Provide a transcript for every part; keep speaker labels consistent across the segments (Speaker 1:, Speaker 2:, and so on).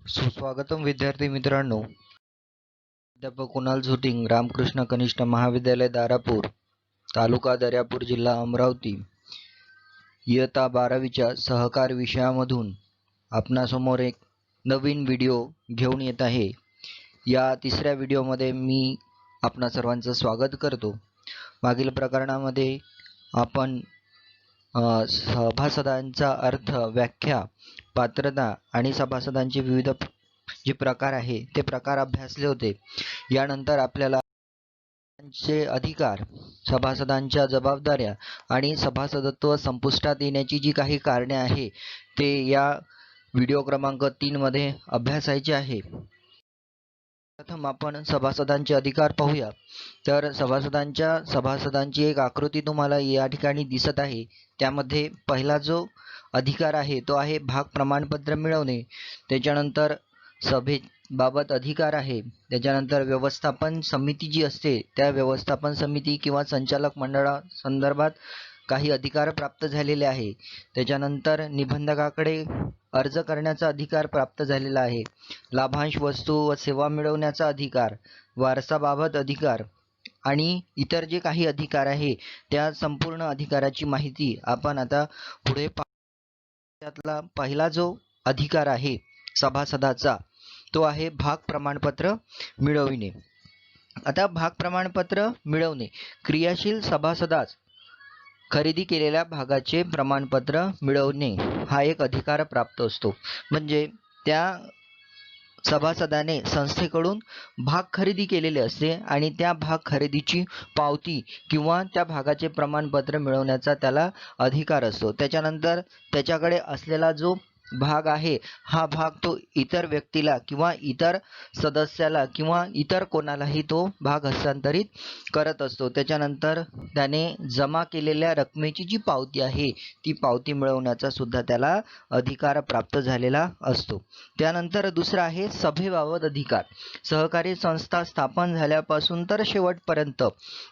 Speaker 1: सुस्वागतम विद्यार्थी मित्रांनो. प्राध्यापक कुणाल झोटिंग, रामकृष्ण कनिष्ठ महाविद्यालय दारापूर, तालुका दर्यापूर, जिल्हा अमरावती, इयत्ता 12वीच्या सहकार विषयामधून आपणासमोर एक नवीन व्हिडिओ घेऊन येत आहे. या तिसऱ्या व्हिडिओमध्ये मी आपणा सर्वांचं स्वागत करतो. मागील प्रकरणामध्ये आपण सभासदांचा अर्थ, व्याख्या, पात्रता आणि सभासदांचे विविध जे प्रकार आहे ते प्रकार अभ्यासले होते. यानंतर आपल्याला चे अधिकार, सभासदांच्या जबाबदाऱ्या आणि सभासदत्व संपुष्टात येण्याची जी काही कारणे आहे ते या व्हिडिओ क्रमांक 3 मध्ये अभ्यासायचे आहे. प्रथम आपण सभासदांचे अधिकार पाहूया. तर सभासदांची एक आकृती तुम्हाला या ठिकाणी दिसत आहे. त्यामध्ये पहिला जो अधिकार आहे तो आहे भाग प्रमाणपत्र मिळवणे. त्याच्यानंतर सभेबाबत अधिकार आहे. त्याच्यानंतर व्यवस्थापन समिती जी असते त्या व्यवस्थापन समिती किंवा संचालक मंडळासंदर्भात काही अधिकार प्राप्त झालेले आहे. त्याच्यानंतर निबंधकाकडे अर्ज करण्याचा अधिकार प्राप्त झालेला आहे. लाभांश, वस्तू व सेवा मिळवण्याचा अधिकार, वारसाबाबत अधिकार आणि इतर जे काही अधिकार आहे त्या संपूर्ण अधिकाराची माहिती आपण आता पुढे त्यातला पहिला जो अधिकार आहे सभासदाचा तो आहे भाग प्रमाणपत्र मिळविणे. आता भाग प्रमाणपत्र मिळवणे, क्रियाशील सभासदास खरेदी केलेल्या भागाचे प्रमाणपत्र मिळवणे हा एक अधिकार प्राप्त असतो. म्हणजे त्या सभासदाने संस्थेकडून भाग खरेदी केलेले असते आणि त्या भाग खरेदीची पावती किंवा त्या भागाचे प्रमाणपत्र मिळवण्याचा त्याला अधिकार असतो. त्याच्यानंतर त्याच्याकडे असलेला जो भाग आहे हा भाग तो इतर व्यक्तीला किंवा इतर सदस्याला किंवा इतर कोणालाही तो भाग हस्तांतरित करत असतो. त्याच्यानंतर त्याने जमा केलेल्या रकमेची जी पावती आहे ती पावती मिळवण्याचा सुद्धा त्याला अधिकार प्राप्त झालेला असतो. त्यानंतर दुसरा आहे सभेबाबत अधिकार. सहकारी संस्था स्थापन झाल्यापासून तर शेवटपर्यंत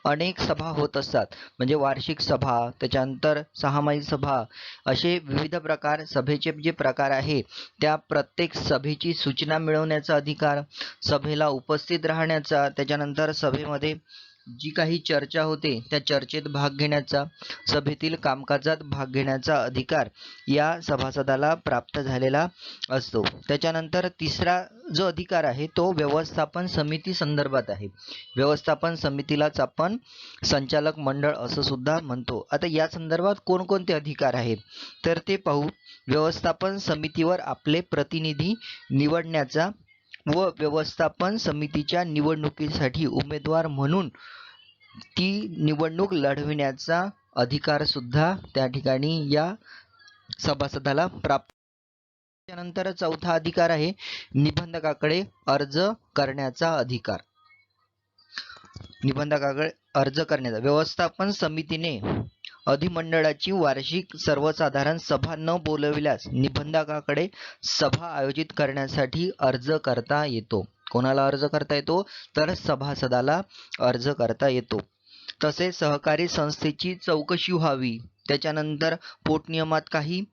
Speaker 1: अनेक सभा होत असतात. म्हणजे वार्षिक सभा, त्याच्यानंतर सहामाही सभा, असे विविध प्रकार सभेचे जे प्रकार आहे त्या प्रत्येक सभेची सूचना मिळवण्याचा अधिकार, सभेला उपस्थित राहण्याचा, त्याच्यानंतर सभेमध्ये जी काही चर्चा होते त्या चर्चेत भाग घेण्याचा, सभेतील कामकाजात भाग घेण्याचा अधिकार या सभासदाला प्राप्त झालेला असतो. त्याच्यानंतर तिसरा जो अधिकार आहे तो व्यवस्थापन समिती संदर्भात आहे. व्यवस्थापन समितीलाच आपण संचालक मंडळ असं सुद्धा म्हणतो. आता या संदर्भात कोणकोणते अधिकार आहेत तर ते पाहू. व्यवस्थापन समितीवर आपले प्रतिनिधी निवडण्याचा व व्यवस्थापन समितीच्या निवडणुकीसाठी उमेदवार म्हणून ती निवडणूक लढविण्याचा अधिकार सुद्धा त्या ठिकाणी या सभासदाला प्राप्त. त्यानंतर चौथा अधिकार आहे निबंधकाकडे अर्ज करण्याचा अधिकार. निबंधकाकडे अर्ज करण्याचा, व्यवस्थापन समितीने अधिमंडळाची वार्षिक सर्वसाधारण सभा न बोलविल्यास निबंधकाकडे सभा आयोजित करण्यासाठी अर्ज करता येतो. कोणाला अर्ज करता येतो तर सभासदाला अर्ज करता येतो. तसेच सहकारी संस्थेची चौकशी व्हावी, त्याच्यानंतर पोटनियमात काही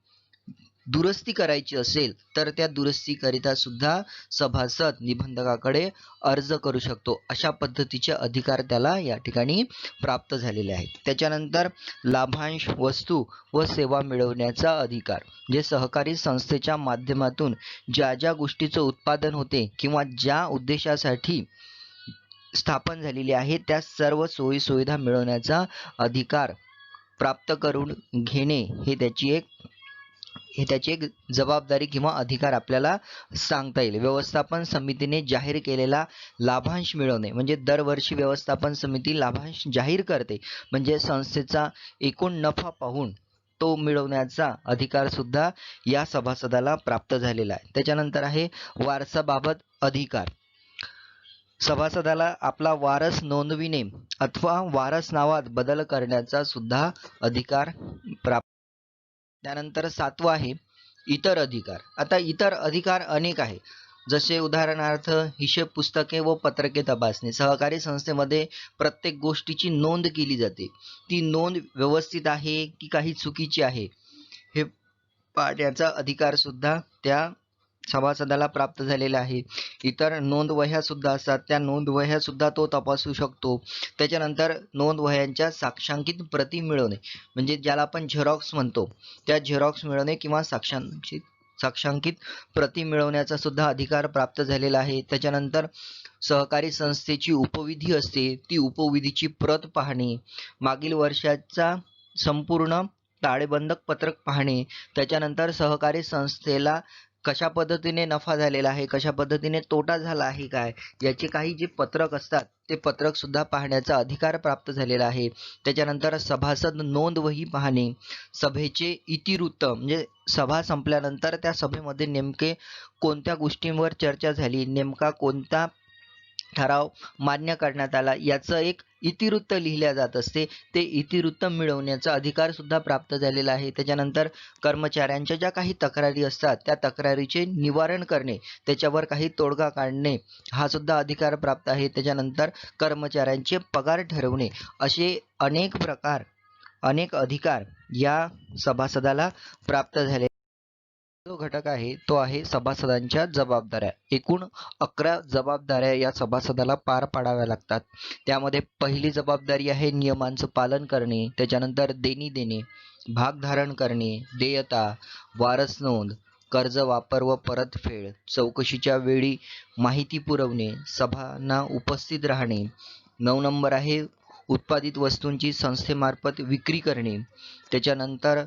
Speaker 1: दुरुस्ती करायची असेल तर त्या दुरुस्तीकरिता सुद्धा सभासद निबंधकाकडे अर्ज करू शकतो. अशा पद्धतीचे अधिकार त्याला या ठिकाणी प्राप्त झालेले आहेत. त्याच्यानंतर लाभांश, वस्तू व सेवा मिळवण्याचा अधिकार. जे सहकारी संस्थेच्या माध्यमातून ज्या ज्या गोष्टीचं उत्पादन होते किंवा ज्या उद्देशासाठी स्थापन झालेली आहे त्या सर्व सोयी सुविधा मिळवण्याचा अधिकार प्राप्त करून घेणे हे त्याची एक जबाबदारी किंवा अधिकार आपल्याला सांगता येईल. व्यवस्थापन समितीने जाहीर केलेला लाभांश मिळवणे, म्हणजे दरवर्षी व्यवस्थापन समिती लाभांश जाहीर करते. म्हणजे संस्थेचा एकूण नफा पाहून तो मिळवण्याचा अधिकार सुद्धा या सभासदाला प्राप्त झालेला आहे. त्याच्यानंतर आहे वारसाबाबत अधिकार. सभासदाला आपला वारस नोंदविणे अथवा वारस नावात बदल करण्याचा सुद्धा अधिकार प्राप्त. त्यानंतर सातवा आहे इतर अधिकार. आता इतर अधिकार अनेक आहे. जसे उदाहरणार्थ हिशेब पुस्तके व पत्रके तपासणे. सहकारी संस्थेमध्ये प्रत्येक गोष्टीची नोंद केली जाते. ती नोंद व्यवस्थित आहे की काही चुकीची आहे हे पाहण्याचा अधिकार सुद्धा त्या सभासदाला प्राप्त झालेल्या आहे. इतर नोंदवह्या सुद्धा असतात, त्या नोंदवह्या सुद्धा तो तपासू शकतो. त्याच्यानंतर नोंदवह्यांच्या साक्षांकित प्रती मिळवणे, म्हणजे ज्याला आपण झेरॉक्स म्हणतो, त्या झेरॉक्स मिळवणे किंवा साक्षांकित प्रती मिळवण्याचा सुद्धा अधिकार प्राप्त झालेला आहे. त्याच्यानंतर सहकारी संस्थेची उपविधी असते, ती उपविधीची प्रत पाहणे, मागील वर्षाचा संपूर्ण ताळेबंद पत्रक पाहणे, त्याच्यानंतर सहकारी संस्थेला कशा पद्धतीने नफा झालेला आहे, कशा पद्धतीने तोटा झाला आहे काय, याचे काही जे पत्रक असतात ते पत्रक सुद्धा पाहण्याचा अधिकार प्राप्त झालेला आहे. त्याच्यानंतर सभासद नोंदवही पाहणे, सभेचे इतिवृत्त म्हणजे सभा संपल्यानंतर त्या सभेमध्ये नेमके कोणत्या गोष्टींवर चर्चा झाली, नेमका कोणता ठराव मान्य करण्यात आला, याचं एक इतिवृत्त लिहिल्या जात असते. ते इतिवृत्त मिळवण्याचा अधिकार सुद्धा प्राप्त झालेला आहे. त्याच्यानंतर कर्मचाऱ्यांच्या ज्या काही तक्रारी असतात त्या तक्रारीचे निवारण करणे, त्याच्यावर काही तोडगा काढणे, हा सुद्धा अधिकार प्राप्त आहे. त्याच्यानंतर कर्मचाऱ्यांचे पगार ठरवणे, असे अनेक प्रकार, अनेक अधिकार या सभासदाला प्राप्त झाले. जो घटक आहे तो आहे सभासदांच्या जबाबदाऱ्या. एकूण 11 जबाबदाऱ्या या सभासदाला पार पाडाव्या लागतात. त्यामध्ये पहिली जबाबदारी आहे नियमांचं पालन करणे, त्याच्यानंतर देणी देणे, भागधारण करणे, देयता, वारस नोंद, कर्ज वापर व परतफेड, चौकशीच्या वेळी माहिती पुरवणे, सभांना उपस्थित राहणे. 9 नंबर आहे उत्पादित वस्तूंची संस्थेमार्फत विक्री करणे, त्याच्यानंतर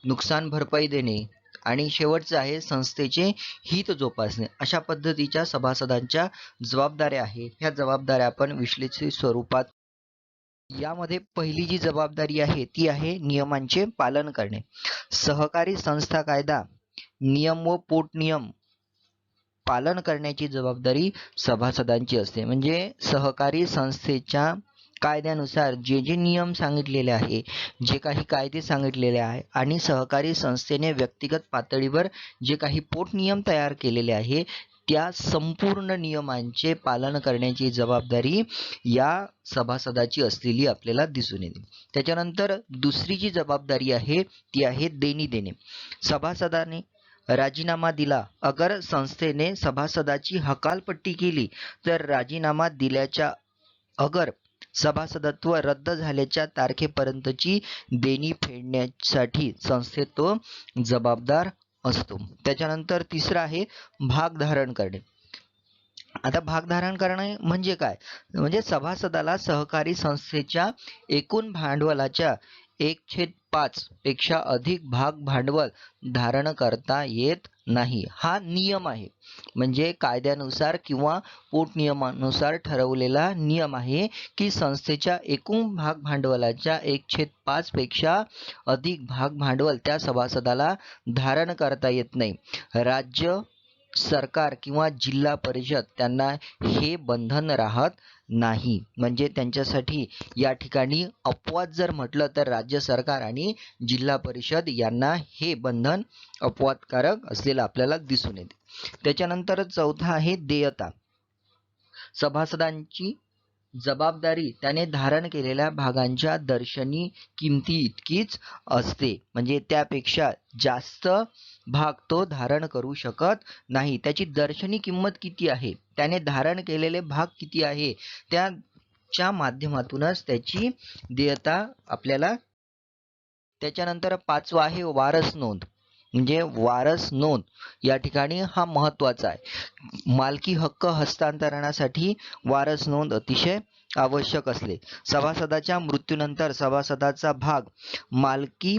Speaker 1: नुकसान भरपाई देणे, आणि शेवटचं आहे संस्थेचे हित जोपासणे. अशा पद्धतीच्या सभासदांच्या जबाबदाऱ्या आहेत. ह्या जबाबदाऱ्या आपण विश्लेषित स्वरूपात, यामध्ये पहिली जी जबाबदारी आहे ती आहे नियमांचे पालन करणे. सहकारी संस्था कायदा, नियम व पोटनियम पालन करण्याची जबाबदारी सभासदांची असते. म्हणजे सहकारी संस्थेच्या कायद्यानुसार जे जे नियम सांगितलेले आहे, जे काही कायदे सांगितलेले आहे, आणि सहकारी संस्थेने व्यक्तिगत पातळीवर जे काही पोटनियम तयार केलेले आहे, त्या संपूर्ण नियमांचे पालन करण्याची जबाबदारी या सभासदाची असलेली आपल्याला दिसून येते. त्याच्यानंतर दुसरी जी जबाबदारी आहे ती आहे देणी देणे. सभासदाने राजीनामा दिला, अगर संस्थेने सभासदाची हकालपट्टी केली, तर राजीनामा दिल्याच्या अगर सभासदत्व रद्द झाल्याच्या तारखेपर्यंतची देणी फेडण्यासाठी संस्थेत तो जबाबदार असतो. त्याच्यानंतर तिसरं आहे भागधारण करणे. आता भागधारण करणे म्हणजे काय, म्हणजे सभासदाला सहकारी संस्थेच्या एकूण भांडवलाच्या 1/5 पेक्षा अधिक भाग भांडवल धारण करता येत नाही. हा नियम आहे, म्हणजे कायद्यानुसार किंवा पोटनियमानुसार ठरवलेला नियम आहे की संस्थेच्या एकूण भाग भांडवलाच्या 1/5 पेक्षा अधिक भाग भांडवल त्या सभासदाला धारण करता येत नाही. राज्य सरकार किंवा जिल्हा परिषद त्यांना हे बंधन राहत नाही. म्हणजे त्यांच्यासाठी या ठिकाणी अपवाद जर म्हटलं तर राज्य सरकार आणि जिल्हा परिषद यांना हे बंधन अपवादकारक असलेलं आपल्याला दिसून येते. त्याच्यानंतर चौथा आहे देयता. सभासदांची जबाबदारी त्याने धारण केलेल्या भागांच्या दर्शनी किमती इतकीच असते, म्हणजे त्यापेक्षा जास्त भाग तो धारण करू शकत नाही. त्याची दर्शनी किंमत किती आहे, त्याने धारण केलेले भाग किती आहे, त्याच्या माध्यमातूनच त्याची देयता आपल्याला. त्याच्यानंतर पाचवा आहे वारस नोंद. म्हणजे वारस नोंद या ठिकाणी हा महत्त्वाचा आहे. मालकी हक्क हस्तांतरणासाठी वारस नोंद अतिशय आवश्यक असले. सभासदाच्या मृत्यूनंतर सभासदाचा भाग मालकी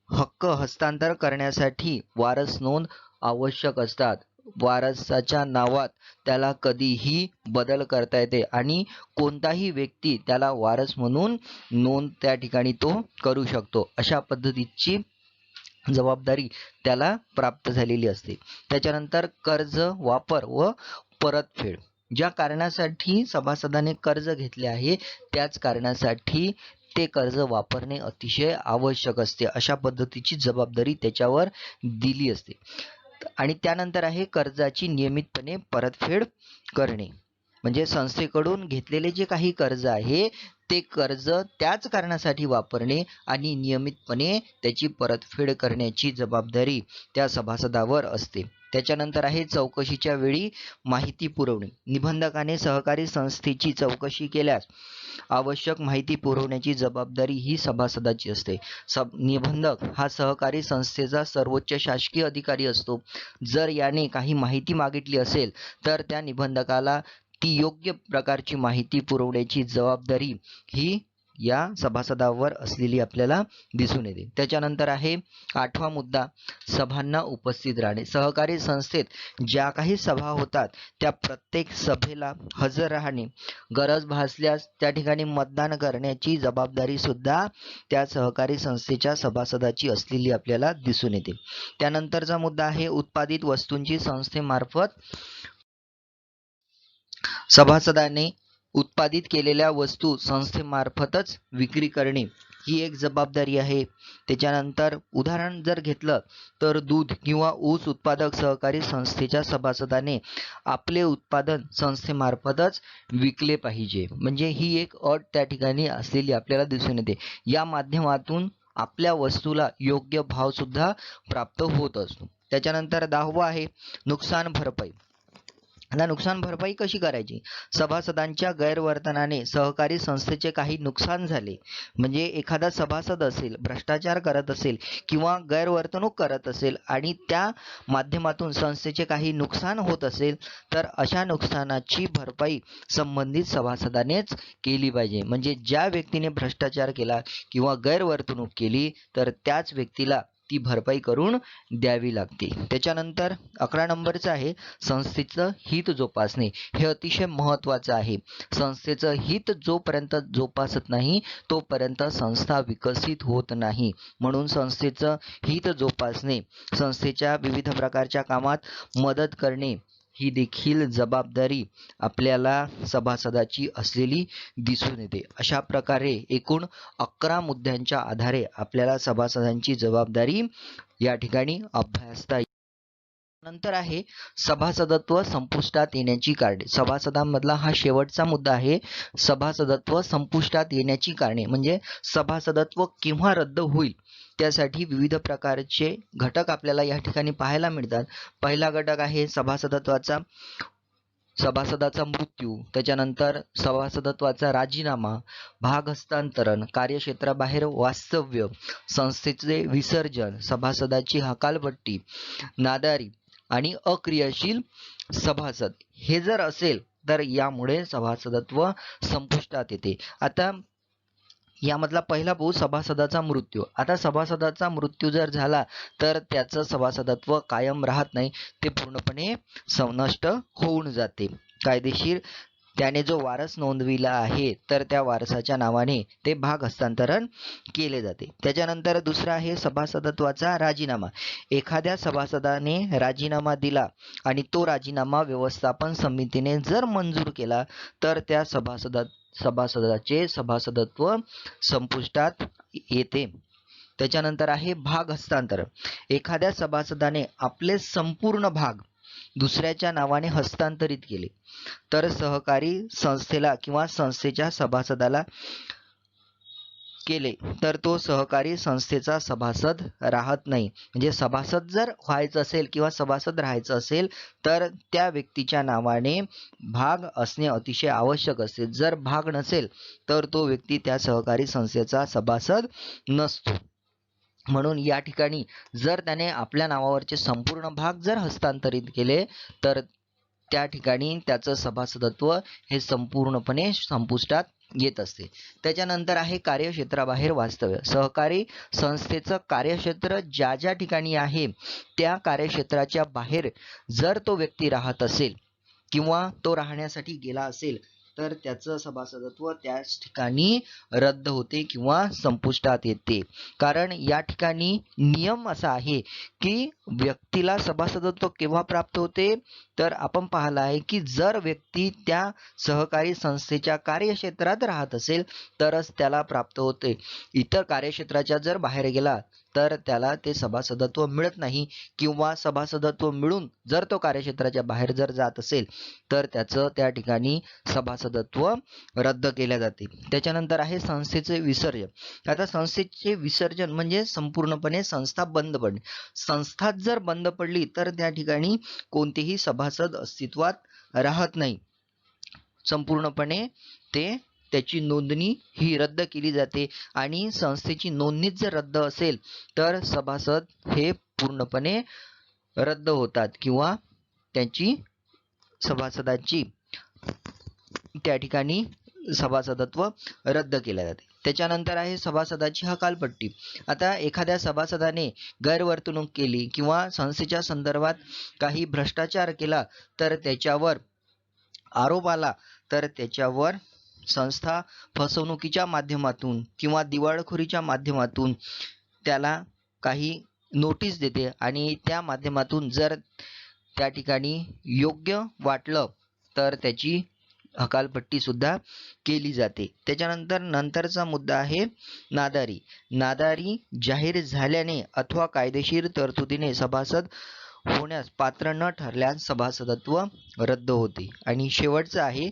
Speaker 1: हक्क हस्तांतर करण्यासाठी वारस नोंद आवश्यक असतात. वारसाच्या नावात त्याला कधीही बदल करता येते आणि कोणताही व्यक्ती त्याला वारस म्हणून नोंद त्या ठिकाणी तो करू शकतो. अशा पद्धतीची जबाबदारी त्याला प्राप्त झालेली असते. त्याच्यानंतर कर्ज वापर व परतफेड. ज्या कारणासाठी सभासदाने कर्ज घेतले आहे त्याच कारणासाठी ते कर्ज वापरणे अतिशय आवश्यक असते. अशा पद्धतीची जबाबदारी त्याच्यावर दिली असते. आणि त्यानंतर आहे कर्जाची नियमितपणे परतफेड करणे. म्हणजे संस्थेकडून घेतलेले जे काही कर्ज आहे ते कर्ज त्याच कारणासाठी वापरणे आणि नियमितपणे त्याची परतफेड करण्याची जबाबदारी त्या सभासदावर असते. त्याच्यानंतर आहे चौकशीच्या वेळी माहिती पुरवणे. निबंधकाने सहकारी संस्थेची चौकशी केल्यास आवश्यक माहिती पुरवण्याची जबाबदारी ही सभासदाची असते. निबंधक हा सहकारी संस्थेचा सर्वोच्च शासकीय अधिकारी असतो. जर याने काही माहिती मागितली असेल तर त्या निबंधकाला ती योग्य प्रकारची माहिती पुरवण्याची जबाबदारी ही या सभासदावर असलेली आपल्याला दिसून येते. त्याच्यानंतर आहे 8वा मुद्दा, सभांना उपस्थित राहणे. सहकारी संस्थेत ज्या काही सभा होतात त्या प्रत्येक सभेला हजर राहणे, गरज भासल्यास त्या ठिकाणी मतदान करण्याची जबाबदारी सुद्धा त्या सहकारी संस्थेच्या सभासदाची असलेली आपल्याला दिसून येते. त्यानंतरचा मुद्दा आहे उत्पादित वस्तूंची संस्थेमार्फत सभासदाने उत्पादित केलेल्या वस्तू संस्थेमार्फतच विक्री करणे ही एक जबाबदारी आहे. त्याच्यानंतर उदाहरण जर घेतलं तर दूध किंवा ऊस उत्पादक सहकारी संस्थेच्या सभासदाने आपले उत्पादन संस्थेमार्फतच विकले पाहिजे. म्हणजे ही एक अट त्या ठिकाणी असलेली आपल्याला दिसून येते. या माध्यमातून आपल्या वस्तूला योग्य भाव सुद्धा प्राप्त होत असतो. त्याच्यानंतर 10वा आहे नुकसान भरपाई. आता नुकसान भरपाई कशी करायची? सभासदांच्या गैरवर्तनाने सहकारी संस्थेचे काही नुकसान झाले, म्हणजे एखादा सभासद असेल, भ्रष्टाचार करत असेल किंवा गैरवर्तणूक करत असेल आणि त्या माध्यमातून संस्थेचे काही नुकसान होत असेल तर अशा नुकसानाची भरपाई संबंधित सभासदानेच केली पाहिजे. म्हणजे ज्या व्यक्तीने भ्रष्टाचार केला किंवा गैरवर्तणूक केली तर त्याच व्यक्तीला ती भरपाई करून द्यावी लागते. त्याच्यानंतर 11 नंबरचं आहे संस्थेचं हित जोपासणे. हे अतिशय महत्त्वाचं आहे. संस्थेचं हित जोपर्यंत जोपासत नाही तोपर्यंत संस्था विकसित होत नाही. म्हणून संस्थेचं हित जोपासणे, संस्थेच्या विविध प्रकारच्या कामात मदत करणे ही देखील जबाबदारी आपल्याला सभासदाची असलेली दिसून येते. अशा प्रकारे एकूण 11 मुद्द्यांच्या आधारे आपल्याला सभासदांची जबाबदारी या ठिकाणी अभ्यासता येईल. नंतर आहे सभासदत्व संपुष्टात येण्याची कारणे. सभासदांमधला हा शेवटचा मुद्दा आहे. सभासदत्व संपुष्टात येण्याची कारणे म्हणजे सभासदत्व केव्हा रद्द होईल त्यासाठी विविध प्रकारचे घटक आपल्याला या ठिकाणी पाहायला मिळतात. पहिला घटक आहे सभासदाचा मृत्यू, त्याच्यानंतर सभासदत्वाचा राजीनामा, भाग हस्तांतरण, कार्यक्षेत्राबाहेर वास्तव्य, संस्थेचे विसर्जन, सभासदाची हकालपट्टी, नादारी आणि अक्रियाशील सभासद हे जर असेल तर यामुळे सभासदत्व संपुष्टात येते. आता यामधला पहिला भाऊ सभासदाचा मृत्यू. आता सभासदाचा मृत्यू जर झाला तर त्याचं सभासदत्व कायम राहत नाही, ते पूर्णपणे नष्ट होऊन जाते. कायदेशीर त्याने जो वारस नोंदविला आहे तर त्या वारसाच्या नावाने ते भाग हस्तांतरण केले जाते. त्याच्यानंतर दुसरा आहे सभासदत्वाचा राजीनामा. एखाद्या सभासदाने राजीनामा दिला आणि तो राजीनामा व्यवस्थापन समितीने जर मंजूर केला तर त्या सभासदाचे सभासदत्व संपुष्टात येते. त्याच्यानंतर आहे भाग हस्तांतरण. एखाद्या सभासदाने आपले संपूर्ण भाग दुसऱ्याच्या नावाने हस्तांतरित केले तर सहकारी संस्थेला किंवा संस्थेच्या सभासदाला केले तर तो सहकारी संस्थेचा सभासद राहत नाही. म्हणजे सभासद जर व्हायचं असेल किंवा सभासद राहायचं असेल तर त्या व्यक्तीच्या नावाने भाग असणे अतिशय आवश्यक असते. जर भाग नसेल तर तो व्यक्ती त्या सहकारी संस्थेचा सभासद नसतो. म्हणून या ठिकाणी जर त्याने आपल्या नावावरचे संपूर्ण भाग जर हस्तांतरित केले तर त्या ठिकाणी त्याचं सभासदत्व हे संपूर्णपणे संपुष्टात येत असते. त्याच्यानंतर आहे कार्यक्षेत्राबाहेर वास्तव्य. सहकारी संस्थेचं कार्यक्षेत्र ज्या ज्या ठिकाणी आहे त्या कार्यक्षेत्राच्या बाहेर जर तो व्यक्ती राहत असेल किंवा तो राहण्यासाठी गेला असेल तर त्याचं सभासदत्व त्याच ठिकाणी रद्द होते किंवा संपुष्टात येते. कारण या ठिकाणी नियम असा आहे की व्यक्तीला सभासदत्व केव्हा प्राप्त होते तर आपण पाहिलं आहे की जर व्यक्ती त्या सहकारी संस्थेच्या कार्यक्षेत्रात राहत असेल तरच त्याला प्राप्त होते. इतर कार्यक्षेत्राच्या जर बाहेर गेला तर त्याला ते सभासदत्व मिळत नाही किंवा सभासदत्व मिळून जर तो कार्यक्षेत्राच्या बाहेर जर जात असेल तर त्याचं त्या ठिकाणी सभासद सभासदत्व रद्द केले जाते. त्याच्यानंतर आहे संस्थेचे विसर्जन. आता संस्थेचे विसर्जन म्हणजे संपूर्णपणे संस्था बंद पडणे. संस्था जर बंद पडली तर त्या ठिकाणी कोणतेही सभासद अस्तित्वात राहत नाही. संपूर्णपणे त्याची नोंदणी ही रद्द केली जाते आणि संस्थेची नोंदणीच जर रद्द असेल तर सभासद हे पूर्णपणे रद्द होतात किंवा त्यांची सभासदाची त्या ठिकाणी सभासदत्व रद्द केले जाते. त्याच्यानंतर आहे सभासदाची हकालपट्टी. आता एखाद्या सभासदाने गैरवर्तणूक केली किंवा संस्थेच्या संदर्भात काही भ्रष्टाचार केला तर त्याच्यावर आरोप आला तर त्याच्यावर संस्था फसवणुकीच्या माध्यमातून किंवा दिवाळखोरीच्या माध्यमातून त्याला काही नोटीस देते आणि त्या माध्यमातून जर त्या ठिकाणी योग्य वाटलं तर त्याची हकालपट्टी सुद्धा केली जाते. त्याच्यानंतर नंतरचा मुद्दा आहे नादारी. नादारी जाहीर झाल्याने अथवा कायदेशीर तरतुदीने सभासद होण्यास पात्र न ठरल्यास सभासदत्व रद्द होते. आणि शेवटचं आहे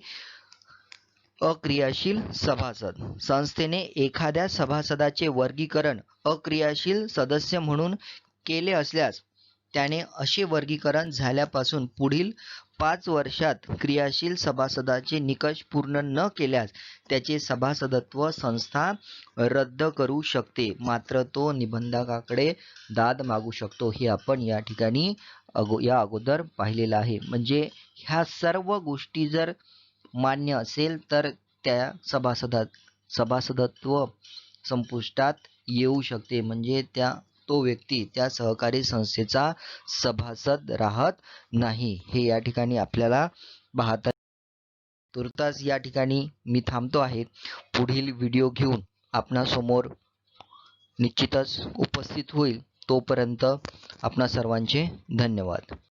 Speaker 1: अक्रियाशील सभासद. संस्थेने एखाद्या सभासदाचे वर्गीकरण अक्रियाशील सदस्य म्हणून केले असल्यास त्याने असे वर्गीकरण झाल्यापासून पुढील 5 वर्षात क्रियाशील सभासदाचे निकष पूर्ण न केल्यास त्याचे सभासदत्व संस्था रद्द करू शकते. मात्र तो निबंधकाकडे दाद मागू शकतो. हे आपण या ठिकाणी या अगोदर पाहिलेलं आहे. म्हणजे ह्या सर्व गोष्टी जर मान्य असेल तर त्या सभासदत्व संपुष्टात येऊ शकते. म्हणजे तो व्यक्ती त्या सहकारी संस्थेचा सभासद राहत नाही. हे या ठिकाणी आपल्याला पाहता. तुर्तास या ठिकाणी मी थांबतो आहे. पुढील व्हिडिओ घेऊन आपणासमोर निश्चितच उपस्थित होईल. तोपर्यंत आपणा सर्वांचे धन्यवाद.